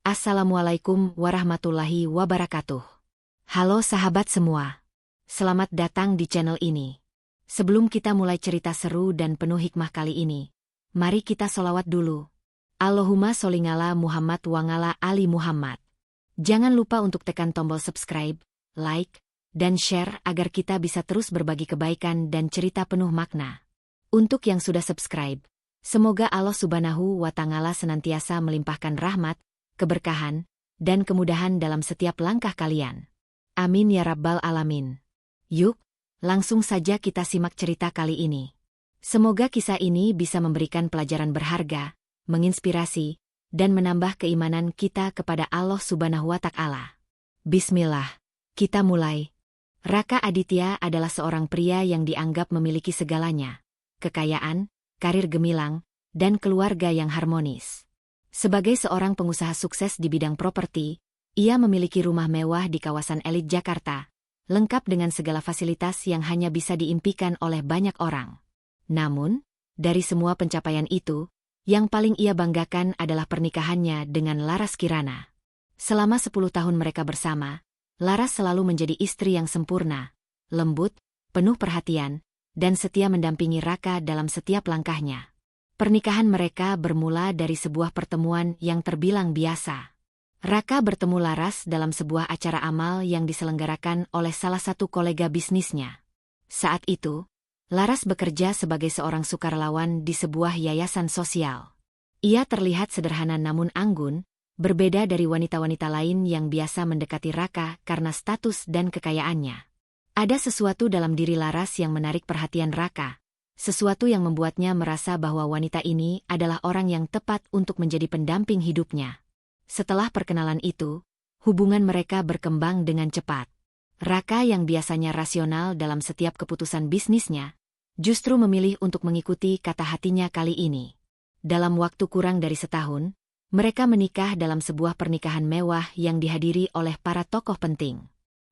Assalamualaikum warahmatullahi wabarakatuh. Halo sahabat semua. Selamat datang di channel ini. Sebelum kita mulai cerita seru dan penuh hikmah kali ini, mari kita sholawat dulu. Allahumma sholli ala Muhammad wa ala ali Muhammad. Jangan lupa untuk tekan tombol subscribe, like, dan share agar kita bisa terus berbagi kebaikan dan cerita penuh makna. Untuk yang sudah subscribe, semoga Allah Subhanahu wa Ta'ala senantiasa melimpahkan rahmat, keberkahan, dan kemudahan dalam setiap langkah kalian. Amin ya Rabbal Alamin. Yuk, langsung saja kita simak cerita kali ini. Semoga kisah ini bisa memberikan pelajaran berharga, menginspirasi, dan menambah keimanan kita kepada Allah Subhanahu wa Ta'ala. Bismillah, kita mulai. Raka Aditya adalah seorang pria yang dianggap memiliki segalanya: kekayaan, karir gemilang, dan keluarga yang harmonis. Sebagai seorang pengusaha sukses di bidang properti, ia memiliki rumah mewah di kawasan elit Jakarta, lengkap dengan segala fasilitas yang hanya bisa diimpikan oleh banyak orang. Namun, dari semua pencapaian itu, yang paling ia banggakan adalah pernikahannya dengan Laras Kirana. Selama 10 tahun mereka bersama, Laras selalu menjadi istri yang sempurna, lembut, penuh perhatian, dan setia mendampingi Raka dalam setiap langkahnya. Pernikahan mereka bermula dari sebuah pertemuan yang terbilang biasa. Raka bertemu Laras dalam sebuah acara amal yang diselenggarakan oleh salah satu kolega bisnisnya. Saat itu, Laras bekerja sebagai seorang sukarelawan di sebuah yayasan sosial. Ia terlihat sederhana namun anggun, berbeda dari wanita-wanita lain yang biasa mendekati Raka karena status dan kekayaannya. Ada sesuatu dalam diri Laras yang menarik perhatian Raka. Sesuatu yang membuatnya merasa bahwa wanita ini adalah orang yang tepat untuk menjadi pendamping hidupnya. Setelah perkenalan itu, hubungan mereka berkembang dengan cepat. Raka yang biasanya rasional dalam setiap keputusan bisnisnya, justru memilih untuk mengikuti kata hatinya kali ini. Dalam waktu kurang dari setahun, mereka menikah dalam sebuah pernikahan mewah yang dihadiri oleh para tokoh penting.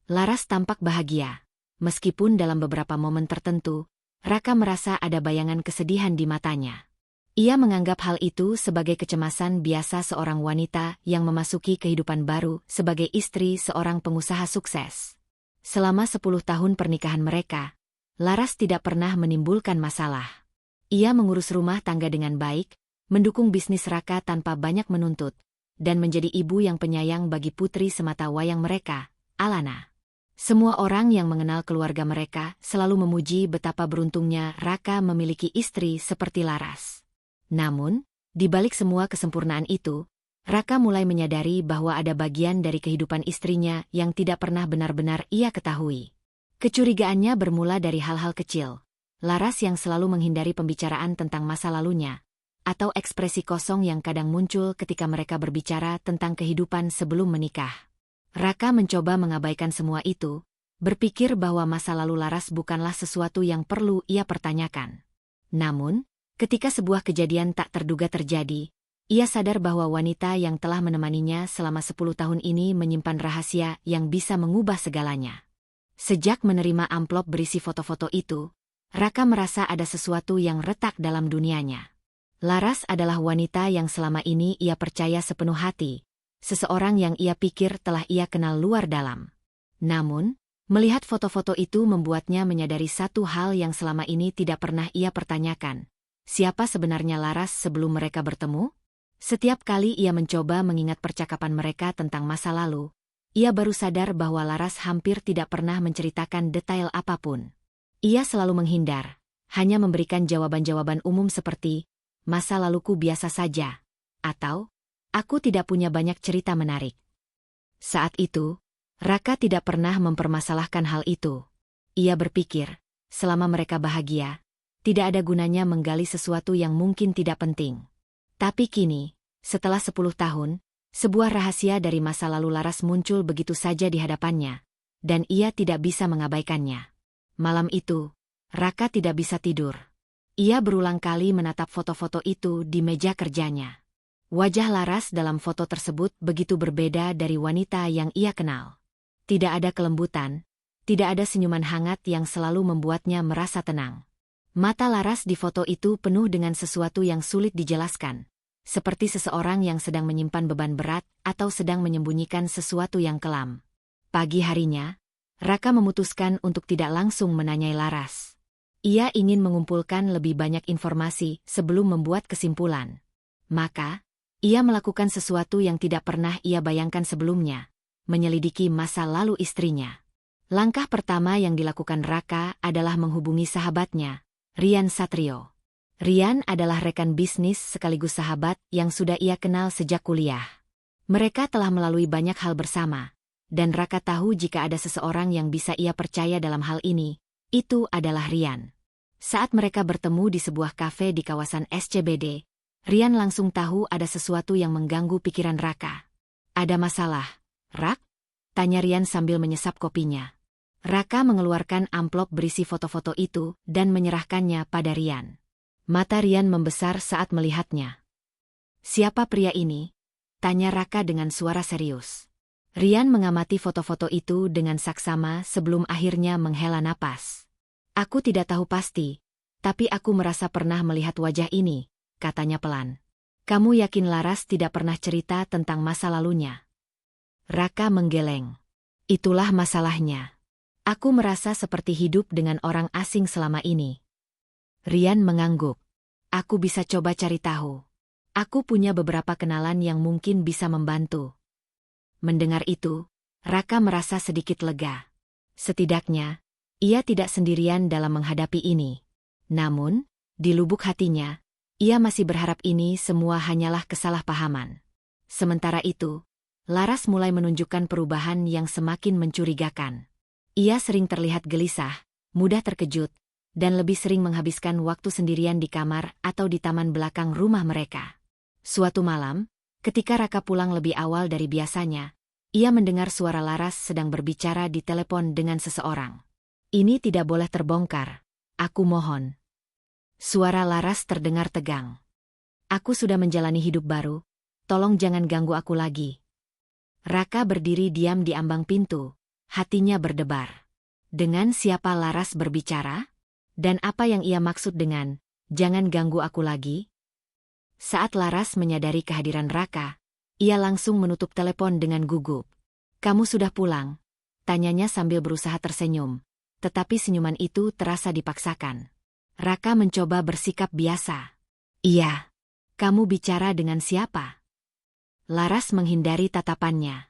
Laras tampak bahagia, meskipun dalam beberapa momen tertentu, Raka merasa ada bayangan kesedihan di matanya. Ia menganggap hal itu sebagai kecemasan biasa seorang wanita yang memasuki kehidupan baru sebagai istri seorang pengusaha sukses. Selama 10 tahun pernikahan mereka, Laras tidak pernah menimbulkan masalah. Ia mengurus rumah tangga dengan baik, mendukung bisnis Raka tanpa banyak menuntut, dan menjadi ibu yang penyayang bagi putri semata wayang mereka, Alana. Semua orang yang mengenal keluarga mereka selalu memuji betapa beruntungnya Raka memiliki istri seperti Laras. Namun, di balik semua kesempurnaan itu, Raka mulai menyadari bahwa ada bagian dari kehidupan istrinya yang tidak pernah benar-benar ia ketahui. Kecurigaannya bermula dari hal-hal kecil. Laras yang selalu menghindari pembicaraan tentang masa lalunya, atau ekspresi kosong yang kadang muncul ketika mereka berbicara tentang kehidupan sebelum menikah. Raka mencoba mengabaikan semua itu, berpikir bahwa masa lalu Laras bukanlah sesuatu yang perlu ia pertanyakan. Namun, ketika sebuah kejadian tak terduga terjadi, ia sadar bahwa wanita yang telah menemaninya selama 10 tahun ini menyimpan rahasia yang bisa mengubah segalanya. Sejak menerima amplop berisi foto-foto itu, Raka merasa ada sesuatu yang retak dalam dunianya. Laras adalah wanita yang selama ini ia percaya sepenuh hati, seseorang yang ia pikir telah ia kenal luar dalam. Namun, melihat foto-foto itu membuatnya menyadari satu hal yang selama ini tidak pernah ia pertanyakan. Siapa sebenarnya Laras sebelum mereka bertemu? Setiap kali ia mencoba mengingat percakapan mereka tentang masa lalu, ia baru sadar bahwa Laras hampir tidak pernah menceritakan detail apapun. Ia selalu menghindar, hanya memberikan jawaban-jawaban umum seperti, "Masa laluku biasa saja," atau "Aku tidak punya banyak cerita menarik." Saat itu, Raka tidak pernah mempermasalahkan hal itu. Ia berpikir, selama mereka bahagia, tidak ada gunanya menggali sesuatu yang mungkin tidak penting. Tapi kini, setelah 10 tahun, sebuah rahasia dari masa lalu Laras muncul begitu saja di hadapannya, dan ia tidak bisa mengabaikannya. Malam itu, Raka tidak bisa tidur. Ia berulang kali menatap foto-foto itu di meja kerjanya. Wajah Laras dalam foto tersebut begitu berbeda dari wanita yang ia kenal. Tidak ada kelembutan, tidak ada senyuman hangat yang selalu membuatnya merasa tenang. Mata Laras di foto itu penuh dengan sesuatu yang sulit dijelaskan. seperti seseorang yang sedang menyimpan beban berat atau sedang menyembunyikan sesuatu yang kelam. Pagi harinya, Raka memutuskan untuk tidak langsung menanyai Laras. Ia ingin mengumpulkan lebih banyak informasi sebelum membuat kesimpulan. Maka, ia melakukan sesuatu yang tidak pernah ia bayangkan sebelumnya, menyelidiki masa lalu istrinya. Langkah pertama yang dilakukan Raka adalah menghubungi sahabatnya, Rian Satrio. Rian adalah rekan bisnis sekaligus sahabat yang sudah ia kenal sejak kuliah. Mereka telah melalui banyak hal bersama, dan Raka tahu jika ada seseorang yang bisa ia percaya dalam hal ini, itu adalah Rian. Saat mereka bertemu di sebuah kafe di kawasan SCBD, Rian langsung tahu ada sesuatu yang mengganggu pikiran Raka. "Ada masalah, Rak?" tanya Rian sambil menyesap kopinya. Raka mengeluarkan amplop berisi foto-foto itu dan menyerahkannya pada Rian. Mata Rian membesar saat melihatnya. "Siapa pria ini?" tanya Raka dengan suara serius. Rian mengamati foto-foto itu dengan saksama sebelum akhirnya menghela napas. "Aku tidak tahu pasti, tapi aku merasa pernah melihat wajah ini," katanya pelan. "Kamu yakin Laras tidak pernah cerita tentang masa lalunya?" Raka menggeleng. "Itulah masalahnya. Aku merasa seperti hidup dengan orang asing selama ini." Rian mengangguk. "Aku bisa coba cari tahu. Aku punya beberapa kenalan yang mungkin bisa membantu." Mendengar itu, Raka merasa sedikit lega. Setidaknya, ia tidak sendirian dalam menghadapi ini. Namun, di lubuk hatinya, ia masih berharap ini semua hanyalah kesalahpahaman. Sementara itu, Laras mulai menunjukkan perubahan yang semakin mencurigakan. Ia sering terlihat gelisah, mudah terkejut, dan lebih sering menghabiskan waktu sendirian di kamar atau di taman belakang rumah mereka. Suatu malam, ketika Raka pulang lebih awal dari biasanya, ia mendengar suara Laras sedang berbicara di telepon dengan seseorang. "Ini tidak boleh terbongkar, aku mohon." Suara Laras terdengar tegang. "Aku sudah menjalani hidup baru, tolong jangan ganggu aku lagi." Raka berdiri diam di ambang pintu, hatinya berdebar. Dengan siapa Laras berbicara? Dan apa yang ia maksud dengan, "Jangan ganggu aku lagi"? Saat Laras menyadari kehadiran Raka, ia langsung menutup telepon dengan gugup. "Kamu sudah pulang?" tanyanya sambil berusaha tersenyum, tetapi senyuman itu terasa dipaksakan. Raka mencoba bersikap biasa. "Iya." "Kamu bicara dengan siapa?" Laras menghindari tatapannya.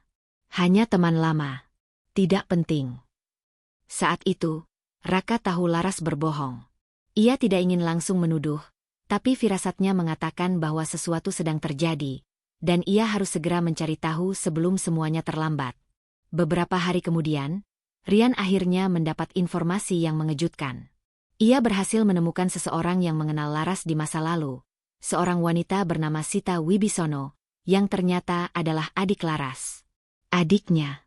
"Hanya teman lama. Tidak penting." Saat itu, Raka tahu Laras berbohong. Ia tidak ingin langsung menuduh, tapi firasatnya mengatakan bahwa sesuatu sedang terjadi, dan ia harus segera mencari tahu sebelum semuanya terlambat. Beberapa hari kemudian, Rian akhirnya mendapat informasi yang mengejutkan. Ia berhasil menemukan seseorang yang mengenal Laras di masa lalu, seorang wanita bernama Sita Wibisono, yang ternyata adalah adik Laras. Adiknya.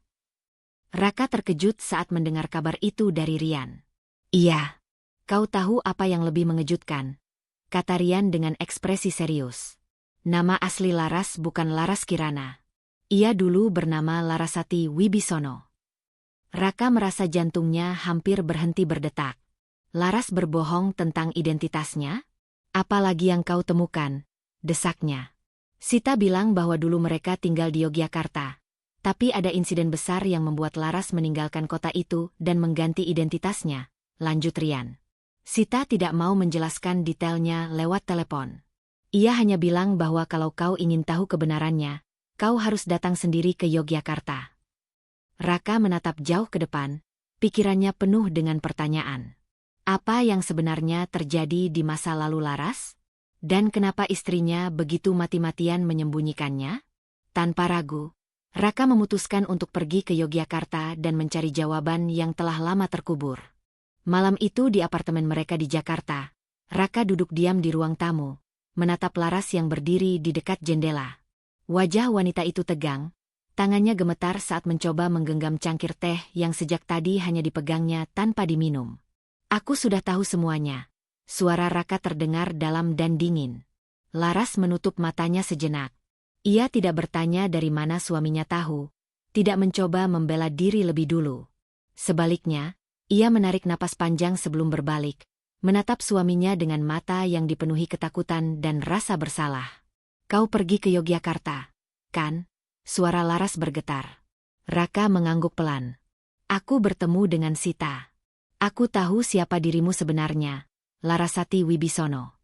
Raka terkejut saat mendengar kabar itu dari Rian. "Iya. Kau tahu apa yang lebih mengejutkan?" kata Rian dengan ekspresi serius. "Nama asli Laras bukan Laras Kirana. Ia dulu bernama Larasati Wibisono." Raka merasa jantungnya hampir berhenti berdetak. "Laras berbohong tentang identitasnya? Apalagi yang kau temukan?" desaknya. "Sita bilang bahwa dulu mereka tinggal di Yogyakarta. Tapi ada insiden besar yang membuat Laras meninggalkan kota itu dan mengganti identitasnya," lanjut Rian. "Sita tidak mau menjelaskan detailnya lewat telepon. Ia hanya bilang bahwa kalau kau ingin tahu kebenarannya, kau harus datang sendiri ke Yogyakarta." Raka menatap jauh ke depan, pikirannya penuh dengan pertanyaan. Apa yang sebenarnya terjadi di masa lalu Laras? Dan kenapa istrinya begitu mati-matian menyembunyikannya? Tanpa ragu, Raka memutuskan untuk pergi ke Yogyakarta dan mencari jawaban yang telah lama terkubur. Malam itu di apartemen mereka di Jakarta, Raka duduk diam di ruang tamu, menatap Laras yang berdiri di dekat jendela. Wajah wanita itu tegang, tangannya gemetar saat mencoba menggenggam cangkir teh yang sejak tadi hanya dipegangnya tanpa diminum. "Aku sudah tahu semuanya." Suara Raka terdengar dalam dan dingin. Laras menutup matanya sejenak. Ia tidak bertanya dari mana suaminya tahu, tidak mencoba membela diri lebih dulu. Sebaliknya, ia menarik napas panjang sebelum berbalik, menatap suaminya dengan mata yang dipenuhi ketakutan dan rasa bersalah. Kau pergi ke Yogyakarta, kan? Suara Laras bergetar. Raka mengangguk pelan. Aku bertemu dengan Sita. Aku tahu siapa dirimu sebenarnya, Larasati Wibisono.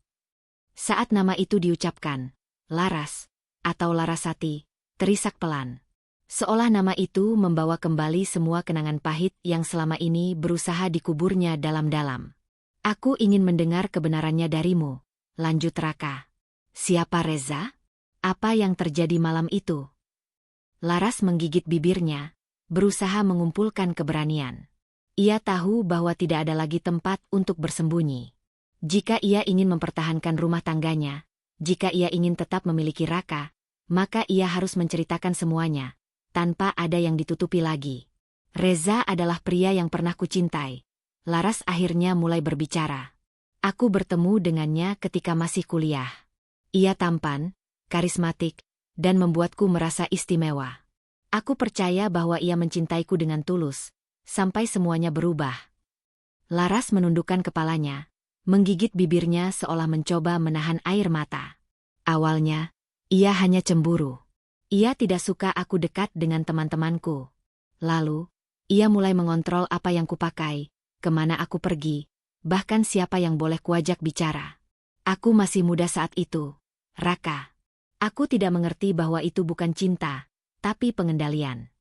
Saat nama itu diucapkan, Laras, atau Larasati, terisak pelan. Seolah nama itu membawa kembali semua kenangan pahit yang selama ini berusaha dikuburnya dalam-dalam. Aku ingin mendengar kebenarannya darimu, lanjut Raka. Siapa Reza? Apa yang terjadi malam itu? Laras menggigit bibirnya, berusaha mengumpulkan keberanian. Ia tahu bahwa tidak ada lagi tempat untuk bersembunyi. Jika ia ingin mempertahankan rumah tangganya, jika ia ingin tetap memiliki Raka, maka ia harus menceritakan semuanya, tanpa ada yang ditutupi lagi. Reza adalah pria yang pernah kucintai. Laras akhirnya mulai berbicara. Aku bertemu dengannya ketika masih kuliah. Ia tampan, karismatik, dan membuatku merasa istimewa. Aku percaya bahwa ia mencintaiku dengan tulus, sampai semuanya berubah. Laras menundukkan kepalanya, menggigit bibirnya seolah mencoba menahan air mata. Awalnya, ia hanya cemburu. Ia tidak suka aku dekat dengan teman-temanku. Lalu, ia mulai mengontrol apa yang kupakai, kemana aku pergi, bahkan siapa yang boleh kuajak bicara. Aku masih muda saat itu, Raka. Aku tidak mengerti bahwa itu bukan cinta, tapi pengendalian.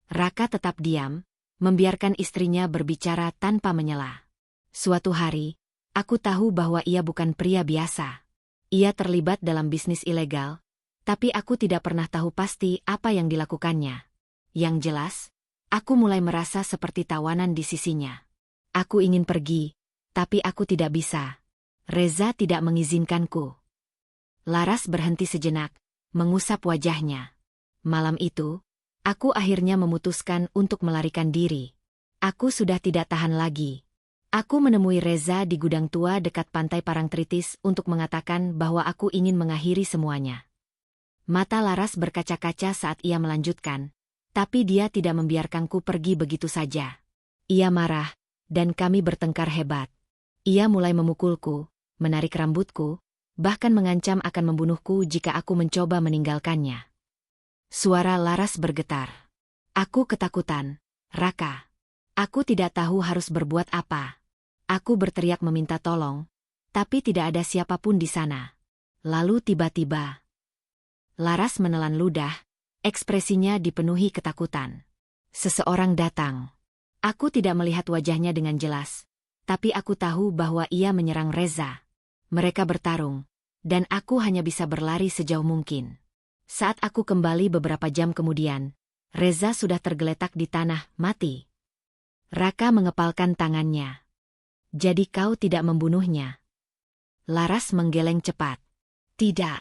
Raka tetap diam, membiarkan istrinya berbicara tanpa menyela. Suatu hari, aku tahu bahwa ia bukan pria biasa. Ia terlibat dalam bisnis ilegal, tapi aku tidak pernah tahu pasti apa yang dilakukannya. Yang jelas, aku mulai merasa seperti tawanan di sisinya. Aku ingin pergi, tapi aku tidak bisa. Reza tidak mengizinkanku. Laras berhenti sejenak, mengusap wajahnya. Malam itu, aku akhirnya memutuskan untuk melarikan diri. Aku sudah tidak tahan lagi. Aku menemui Reza di gudang tua dekat pantai Parangtritis untuk mengatakan bahwa aku ingin mengakhiri semuanya. Mata Laras berkaca-kaca saat ia melanjutkan, tapi dia tidak membiarkanku pergi begitu saja. Ia marah, dan kami bertengkar hebat. Ia mulai memukulku, menarik rambutku, bahkan mengancam akan membunuhku jika aku mencoba meninggalkannya. Suara Laras bergetar. Aku ketakutan, Raka. Aku tidak tahu harus berbuat apa. Aku berteriak meminta tolong, tapi tidak ada siapapun di sana. Lalu tiba-tiba, Laras menelan ludah, ekspresinya dipenuhi ketakutan. Seseorang datang. Aku tidak melihat wajahnya dengan jelas, tapi aku tahu bahwa ia menyerang Reza. Mereka bertarung, dan aku hanya bisa berlari sejauh mungkin. Saat aku kembali beberapa jam kemudian, Reza sudah tergeletak di tanah, mati. Raka mengepalkan tangannya. Jadi kau tidak membunuhnya? Laras menggeleng cepat. Tidak.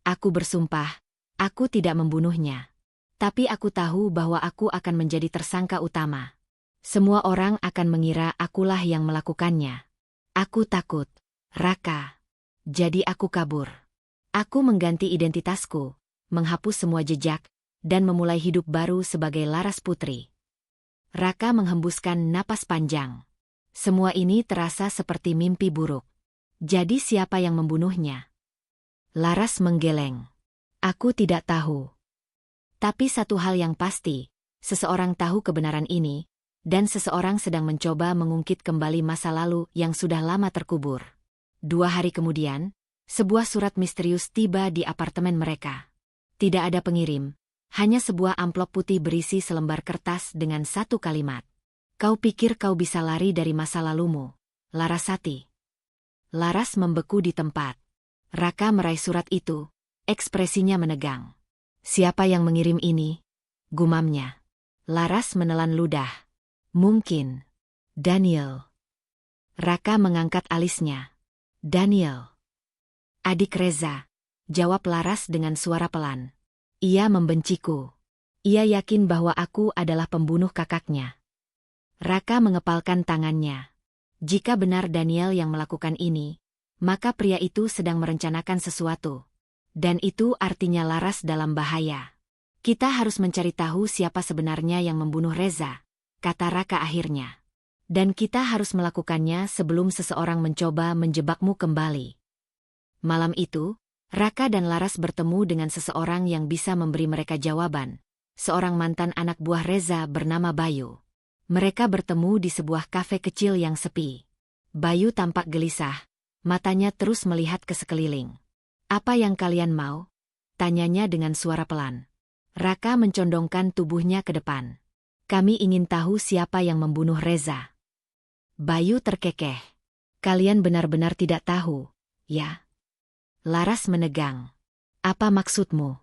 Aku bersumpah, aku tidak membunuhnya. Tapi aku tahu bahwa aku akan menjadi tersangka utama. Semua orang akan mengira akulah yang melakukannya. Aku takut, Raka. Jadi aku kabur. Aku mengganti identitasku, menghapus semua jejak, dan memulai hidup baru sebagai Laras Putri. Raka menghembuskan napas panjang. Semua ini terasa seperti mimpi buruk. Jadi siapa yang membunuhnya? Laras menggeleng. Aku tidak tahu. Tapi satu hal yang pasti, seseorang tahu kebenaran ini, dan seseorang sedang mencoba mengungkit kembali masa lalu yang sudah lama terkubur. 2 hari kemudian, sebuah surat misterius tiba di apartemen mereka. Tidak ada pengirim, hanya sebuah amplop putih berisi selembar kertas dengan satu kalimat. Kau pikir kau bisa lari dari masa lalumu, Larasati? Laras membeku di tempat. Raka meraih surat itu, ekspresinya menegang. Siapa yang mengirim ini? Gumamnya. Laras menelan ludah. Mungkin Daniel. Raka mengangkat alisnya. Daniel. Adik Reza, jawab Laras dengan suara pelan. Ia membenciku. Ia yakin bahwa aku adalah pembunuh kakaknya. Raka mengepalkan tangannya. Jika benar Daniel yang melakukan ini, maka pria itu sedang merencanakan sesuatu. Dan itu artinya Laras dalam bahaya. Kita harus mencari tahu siapa sebenarnya yang membunuh Reza, kata Raka akhirnya. Dan kita harus melakukannya sebelum seseorang mencoba menjebakmu kembali. Malam itu, Raka dan Laras bertemu dengan seseorang yang bisa memberi mereka jawaban. Seorang mantan anak buah Reza bernama Bayu. Mereka bertemu di sebuah kafe kecil yang sepi. Bayu tampak gelisah, matanya terus melihat ke sekeliling. "Apa yang kalian mau?" tanyanya dengan suara pelan. Raka mencondongkan tubuhnya ke depan. "Kami ingin tahu siapa yang membunuh Reza." Bayu terkekeh. "Kalian benar-benar tidak tahu, ya?" Laras menegang. "Apa maksudmu?"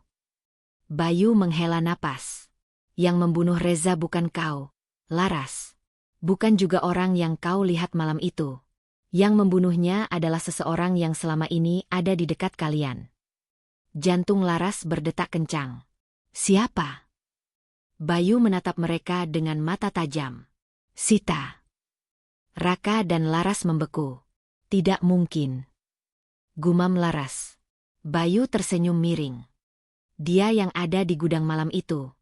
Bayu menghela napas. "Yang membunuh Reza bukan kau, Laras. Bukan juga orang yang kau lihat malam itu. Yang membunuhnya adalah seseorang yang selama ini ada di dekat kalian." Jantung Laras berdetak kencang. "Siapa?" Bayu menatap mereka dengan mata tajam. "Sita." Raka dan Laras membeku. "Tidak mungkin," gumam Laras. Bayu tersenyum miring. "Dia yang ada di gudang malam itu.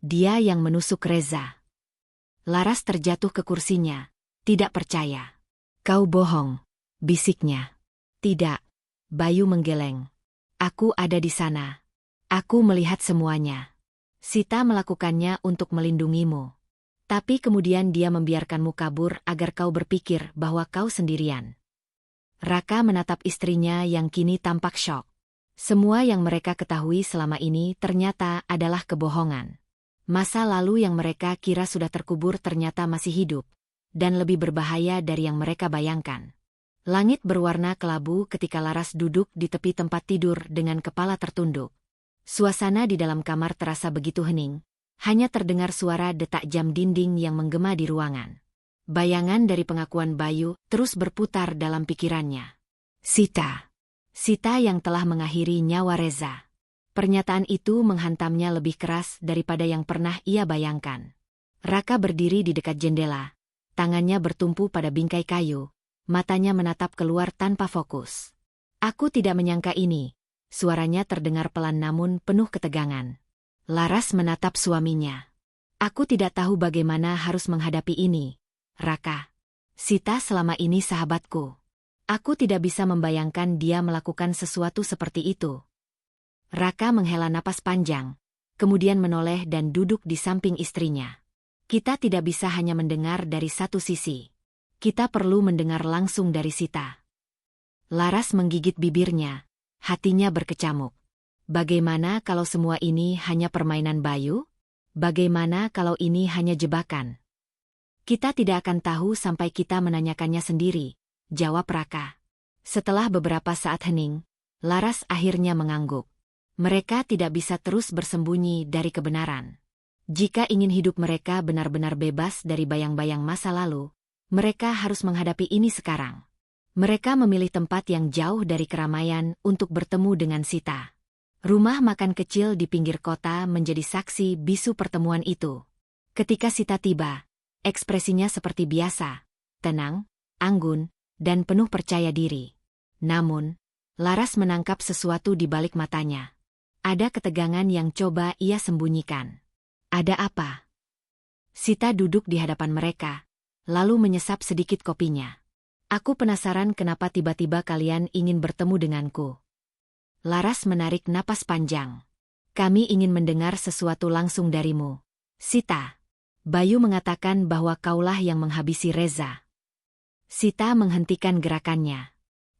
Dia yang menusuk Reza." Laras terjatuh ke kursinya. "Tidak percaya." "Kau bohong," bisiknya. "Tidak." Bayu menggeleng. "Aku ada di sana. Aku melihat semuanya. Sita melakukannya untuk melindungimu. Tapi kemudian dia membiarkanmu kabur agar kau berpikir bahwa kau sendirian." Raka menatap istrinya yang kini tampak syok. Semua yang mereka ketahui selama ini ternyata adalah kebohongan. Masa lalu yang mereka kira sudah terkubur ternyata masih hidup, dan lebih berbahaya dari yang mereka bayangkan. Langit berwarna kelabu ketika Laras duduk di tepi tempat tidur dengan kepala tertunduk. Suasana di dalam kamar terasa begitu hening, hanya terdengar suara detak jam dinding yang menggema di ruangan. Bayangan dari pengakuan Bayu terus berputar dalam pikirannya. Sita. Sita yang telah mengakhiri nyawa Reza. Pernyataan itu menghantamnya lebih keras daripada yang pernah ia bayangkan. Raka berdiri di dekat jendela. Tangannya bertumpu pada bingkai kayu. Matanya menatap keluar tanpa fokus. "Aku tidak menyangka ini." Suaranya terdengar pelan namun penuh ketegangan. Laras menatap suaminya. "Aku tidak tahu bagaimana harus menghadapi ini, Raka. Sita selama ini sahabatku. Aku tidak bisa membayangkan dia melakukan sesuatu seperti itu." Raka menghela napas panjang, kemudian menoleh dan duduk di samping istrinya. "Kita tidak bisa hanya mendengar dari satu sisi. Kita perlu mendengar langsung dari Sita." Laras menggigit bibirnya, hatinya berkecamuk. Bagaimana kalau semua ini hanya permainan Bayu? Bagaimana kalau ini hanya jebakan? "Kita tidak akan tahu sampai kita menanyakannya sendiri," jawab Raka. Setelah beberapa saat hening, Laras akhirnya mengangguk. Mereka tidak bisa terus bersembunyi dari kebenaran. Jika ingin hidup mereka benar-benar bebas dari bayang-bayang masa lalu, mereka harus menghadapi ini sekarang. Mereka memilih tempat yang jauh dari keramaian untuk bertemu dengan Sita. Rumah makan kecil di pinggir kota menjadi saksi bisu pertemuan itu. Ketika Sita tiba, ekspresinya seperti biasa, tenang, anggun, dan penuh percaya diri. Namun, Laras menangkap sesuatu di balik matanya. Ada ketegangan yang coba ia sembunyikan. "Ada apa?" Sita duduk di hadapan mereka, lalu menyesap sedikit kopinya. "Aku penasaran kenapa tiba-tiba kalian ingin bertemu denganku." Laras menarik napas panjang. "Kami ingin mendengar sesuatu langsung darimu, Sita. Bayu mengatakan bahwa kaulah yang menghabisi Reza." Sita menghentikan gerakannya.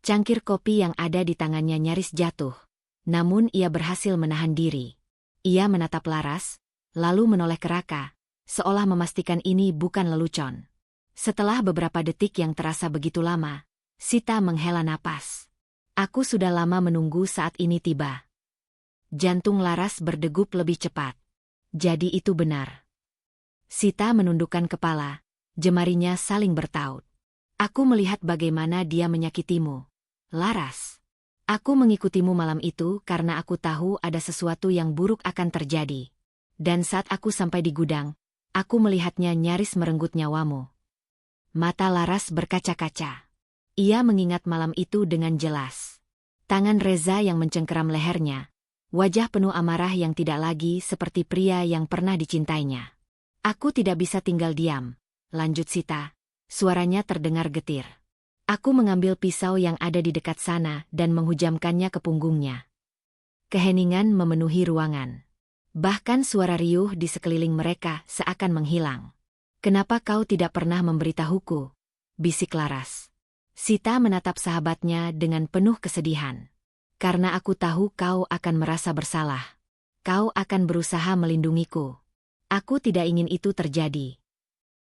Cangkir kopi yang ada di tangannya nyaris jatuh, namun ia berhasil menahan diri. Ia menatap Laras, lalu menoleh ke Raka, seolah memastikan ini bukan lelucon. Setelah beberapa detik yang terasa begitu lama, Sita menghela napas. "Aku sudah lama menunggu saat ini tiba." Jantung Laras berdegup lebih cepat. Jadi itu benar. Sita menundukkan kepala, jemarinya saling bertaut. "Aku melihat bagaimana dia menyakitimu, Laras. Aku mengikutimu malam itu karena aku tahu ada sesuatu yang buruk akan terjadi. Dan saat aku sampai di gudang, aku melihatnya nyaris merenggut nyawamu." Mata Laras berkaca-kaca. Ia mengingat malam itu dengan jelas. Tangan Reza yang mencengkeram lehernya, wajah penuh amarah yang tidak lagi seperti pria yang pernah dicintainya. "Aku tidak bisa tinggal diam," lanjut Sita. Suaranya terdengar getir. "Aku mengambil pisau yang ada di dekat sana dan menghujamkannya ke punggungnya. Keheningan memenuhi ruangan. Bahkan suara riuh di sekeliling mereka seakan menghilang. "Kenapa kau tidak pernah memberitahuku?" bisik Laras. Sita menatap sahabatnya dengan penuh kesedihan. "Karena aku tahu kau akan merasa bersalah. Kau akan berusaha melindungiku. Aku tidak ingin itu terjadi."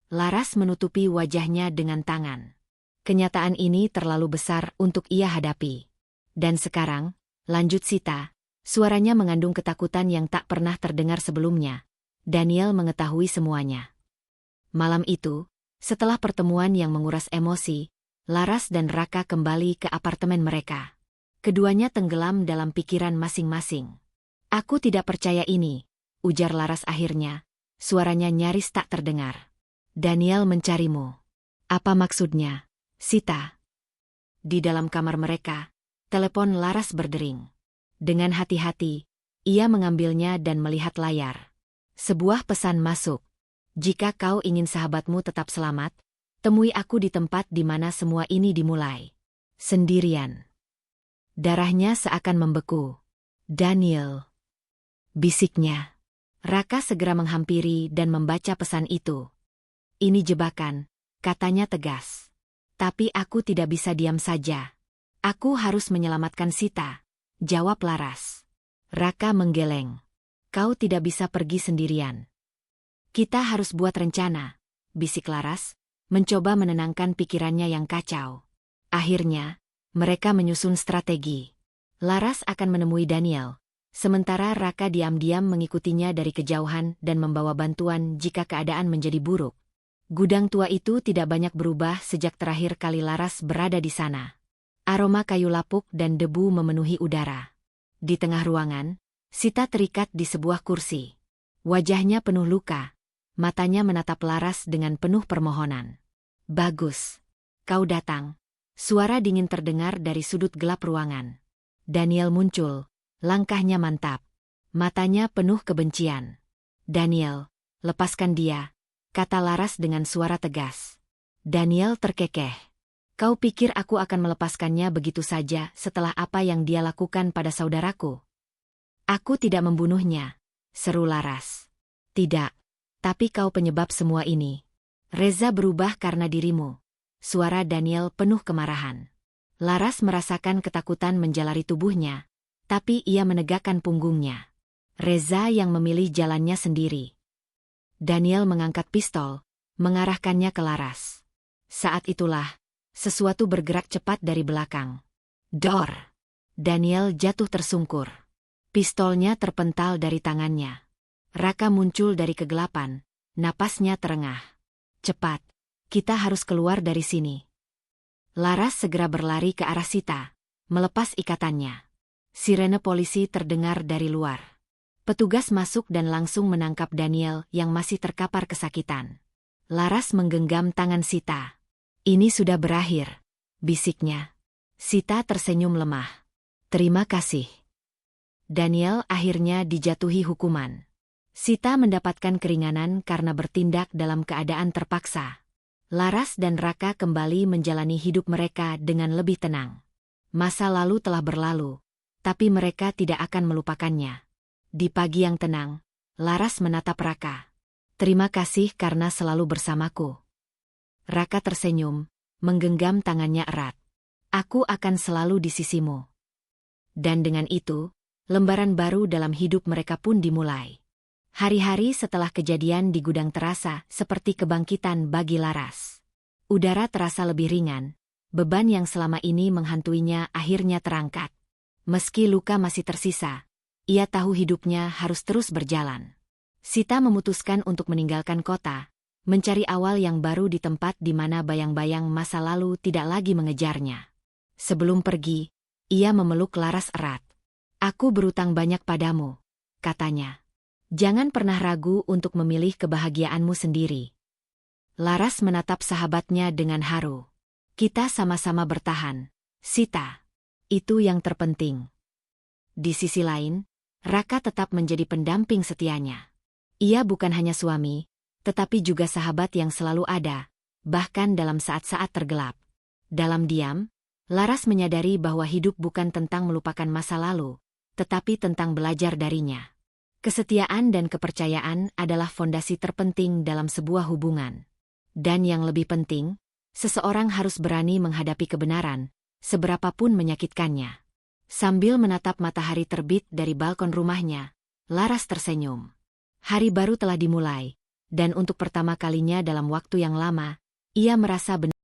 Laras menutupi wajahnya dengan tangan. Kenyataan ini terlalu besar untuk ia hadapi. "Dan sekarang," lanjut Sita, suaranya mengandung ketakutan yang tak pernah terdengar sebelumnya, "Daniel mengetahui semuanya." Malam itu, setelah pertemuan yang menguras emosi, Laras dan Raka kembali ke apartemen mereka. Keduanya tenggelam dalam pikiran masing-masing. "Aku tidak percaya ini," ujar Laras akhirnya, suaranya nyaris tak terdengar. "Daniel mencarimu." "Apa maksudnya, Sita?" Di dalam kamar mereka, telepon Laras berdering. Dengan hati-hati, ia mengambilnya dan melihat layar. Sebuah pesan masuk. "Jika kau ingin sahabatmu tetap selamat, temui aku di tempat di mana semua ini dimulai." Sendirian. Darahnya seakan membeku. "Daniel," bisiknya. Raka segera menghampiri dan membaca pesan itu. "Ini jebakan," katanya tegas. "Tapi aku tidak bisa diam saja. Aku harus menyelamatkan Sita," jawab Laras. Raka menggeleng. "Kau tidak bisa pergi sendirian. Kita harus buat rencana," bisik Laras, mencoba menenangkan pikirannya yang kacau. Akhirnya, mereka menyusun strategi. Laras akan menemui Daniel, sementara Raka diam-diam mengikutinya dari kejauhan dan membawa bantuan jika keadaan menjadi buruk. Gudang tua itu tidak banyak berubah sejak terakhir kali Laras berada di sana. Aroma kayu lapuk dan debu memenuhi udara. Di tengah ruangan, Sita terikat di sebuah kursi. Wajahnya penuh luka, matanya menatap Laras dengan penuh permohonan. "Bagus. Kau datang." Suara dingin terdengar dari sudut gelap ruangan. Daniel muncul, langkahnya mantap. Matanya penuh kebencian. "Daniel, lepaskan dia," kata Laras dengan suara tegas. Daniel terkekeh. "Kau pikir aku akan melepaskannya begitu saja setelah apa yang dia lakukan pada saudaraku?" "Aku tidak membunuhnya," seru Laras. "Tidak, tapi kau penyebab semua ini. Reza berubah karena dirimu." Suara Daniel penuh kemarahan. Laras merasakan ketakutan menjalari tubuhnya, tapi ia menegakkan punggungnya. Reza yang memilih jalannya sendiri. Daniel mengangkat pistol, mengarahkannya ke Laras. Saat itulah, sesuatu bergerak cepat dari belakang. "Dor!" Daniel jatuh tersungkur. Pistolnya terpental dari tangannya. Raka muncul dari kegelapan, napasnya terengah. "Cepat, kita harus keluar dari sini." Laras segera berlari ke arah Sita, melepas ikatannya. Sirene polisi terdengar dari luar. Petugas masuk dan langsung menangkap Daniel yang masih terkapar kesakitan. Laras menggenggam tangan Sita. "Ini sudah berakhir," bisiknya. Sita tersenyum lemah. "Terima kasih." Daniel akhirnya dijatuhi hukuman. Sita mendapatkan keringanan karena bertindak dalam keadaan terpaksa. Laras dan Raka kembali menjalani hidup mereka dengan lebih tenang. Masa lalu telah berlalu, tapi mereka tidak akan melupakannya. Di pagi yang tenang, Laras menatap Raka. "Terima kasih karena selalu bersamaku." Raka tersenyum, menggenggam tangannya erat. "Aku akan selalu di sisimu." Dan dengan itu, lembaran baru dalam hidup mereka pun dimulai. Hari-hari setelah kejadian di gudang terasa seperti kebangkitan bagi Laras. Udara terasa lebih ringan, beban yang selama ini menghantuinya akhirnya terangkat. Meski luka masih tersisa, ia tahu hidupnya harus terus berjalan. Sita memutuskan untuk meninggalkan kota, mencari awal yang baru di tempat di mana bayang-bayang masa lalu tidak lagi mengejarnya. Sebelum pergi, ia memeluk Laras erat. "Aku berutang banyak padamu," katanya. "Jangan pernah ragu untuk memilih kebahagiaanmu sendiri." Laras menatap sahabatnya dengan haru. "Kita sama-sama bertahan, Sita. Itu yang terpenting." Di sisi lain, Raka tetap menjadi pendamping setianya. Ia bukan hanya suami, tetapi juga sahabat yang selalu ada, bahkan dalam saat-saat tergelap. Dalam diam, Laras menyadari bahwa hidup bukan tentang melupakan masa lalu, tetapi tentang belajar darinya. Kesetiaan dan kepercayaan adalah fondasi terpenting dalam sebuah hubungan. Dan yang lebih penting, seseorang harus berani menghadapi kebenaran, seberapapun menyakitkannya. Sambil menatap matahari terbit dari balkon rumahnya, Laras tersenyum. Hari baru telah dimulai, dan untuk pertama kalinya dalam waktu yang lama, ia merasa benar.